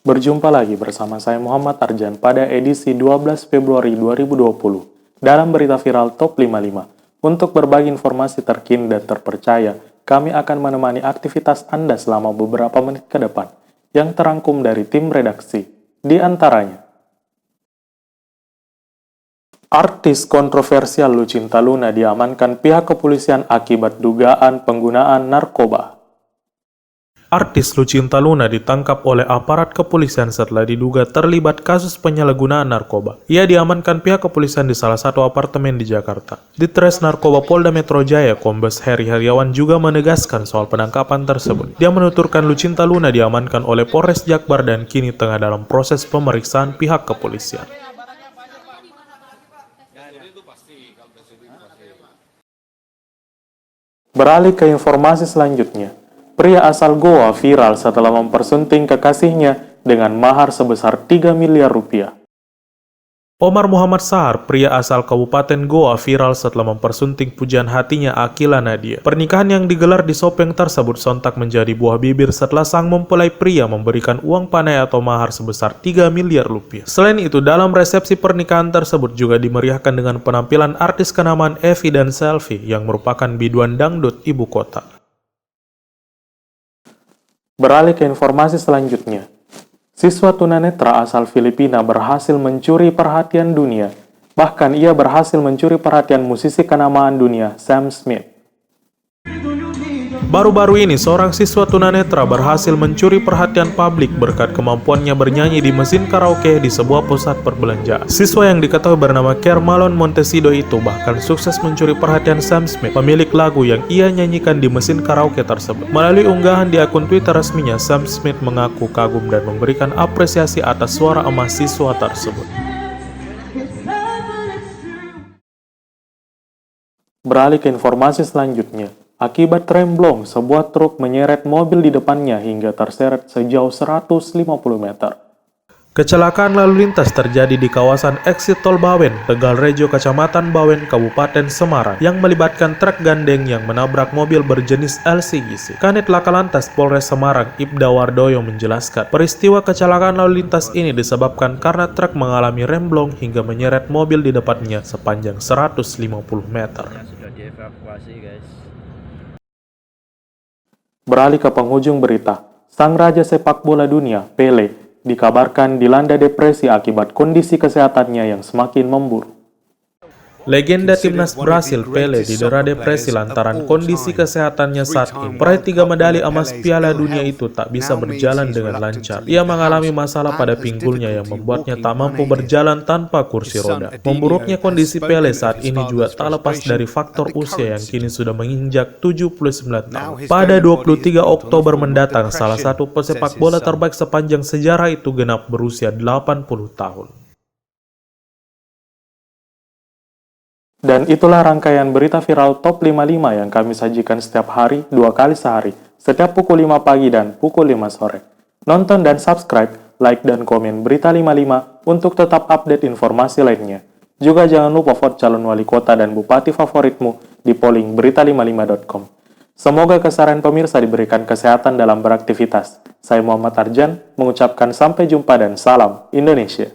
Berjumpa lagi bersama saya Muhammad Arjan pada edisi 12 Februari 2020 dalam berita viral Top 55. Untuk berbagi informasi terkini dan terpercaya, kami akan menemani aktivitas Anda selama beberapa menit ke depan yang terangkum dari tim redaksi. Di antaranya, artis kontroversial Lucinta Luna diamankan pihak kepolisian akibat dugaan penggunaan narkoba. Artis Lucinta Luna ditangkap oleh aparat kepolisian setelah diduga terlibat kasus penyalahgunaan narkoba. Ia diamankan pihak kepolisian di salah satu apartemen di Jakarta. Ditres Narkoba Polda Metro Jaya, Kombes Heri Heriawan juga menegaskan soal penangkapan tersebut. Dia menuturkan Lucinta Luna diamankan oleh Polres Jakbar dan kini tengah dalam proses pemeriksaan pihak kepolisian. Beralih ke informasi selanjutnya. Pria asal Goa viral setelah mempersunting kekasihnya dengan mahar sebesar 3 miliar rupiah. Omar Muhammad Sahar, pria asal Kabupaten Goa, viral setelah mempersunting pujaan hatinya Akila Nadia. Pernikahan yang digelar di Sopeng tersebut sontak menjadi buah bibir setelah sang mempelai pria memberikan uang panai atau mahar sebesar 3 miliar rupiah. Selain itu, dalam resepsi pernikahan tersebut juga dimeriahkan dengan penampilan artis kenamaan Evi dan Selfie yang merupakan biduan dangdut ibu kota. Beralih ke informasi selanjutnya. Siswa tunanetra asal Filipina berhasil mencuri perhatian dunia. Bahkan ia berhasil mencuri perhatian musisi kenamaan dunia Sam Smith. Baru-baru ini, seorang siswa tunanetra berhasil mencuri perhatian publik berkat kemampuannya bernyanyi di mesin karaoke di sebuah pusat perbelanjaan. Siswa yang diketahui bernama Kermalon Montesido itu bahkan sukses mencuri perhatian Sam Smith, pemilik lagu yang ia nyanyikan di mesin karaoke tersebut. Melalui unggahan di akun Twitter resminya, Sam Smith mengaku kagum dan memberikan apresiasi atas suara emas siswa tersebut. Beralih ke informasi selanjutnya. Akibat remblong, sebuah truk menyeret mobil di depannya hingga terseret sejauh 150 meter. Kecelakaan lalu lintas terjadi di kawasan exit Tol Bawen, Tegal Rejo, Kecamatan Bawen, Kabupaten Semarang, yang melibatkan truk gandeng yang menabrak mobil berjenis LCGC. Kanit Laka Lantas Polres Semarang, Ibda Wardoyo menjelaskan, peristiwa kecelakaan lalu lintas ini disebabkan karena truk mengalami remblong hingga menyeret mobil di depannya sepanjang 150 meter. Sudah dievakuasi, guys. Beralih ke penghujung berita, sang raja sepak bola dunia, Pele, dikabarkan dilanda depresi akibat kondisi kesehatannya yang semakin memburuk. Legenda timnas Brasil Pele didera depresi lantaran kondisi kesehatannya saat ini. Peraih 3 medali emas Piala Dunia itu tak bisa berjalan dengan lancar. Ia mengalami masalah pada pinggulnya yang membuatnya tak mampu berjalan tanpa kursi roda. Memburuknya kondisi Pele saat ini juga tak lepas dari faktor usia yang kini sudah menginjak 79 tahun. Pada 23 Oktober mendatang, salah satu pesepak bola terbaik sepanjang sejarah itu genap berusia 80 tahun. Dan itulah rangkaian berita viral Top 55 yang kami sajikan setiap hari, 2 kali sehari, setiap pukul 5 pagi dan pukul 5 sore. Nonton dan subscribe, like dan komen Berita 55 untuk tetap update informasi lainnya. Juga jangan lupa vote calon wali kota dan bupati favoritmu di polling berita55.com. Semoga keseharian pemirsa diberikan kesehatan dalam beraktivitas. Saya Muhammad Arjan, mengucapkan sampai jumpa dan salam Indonesia.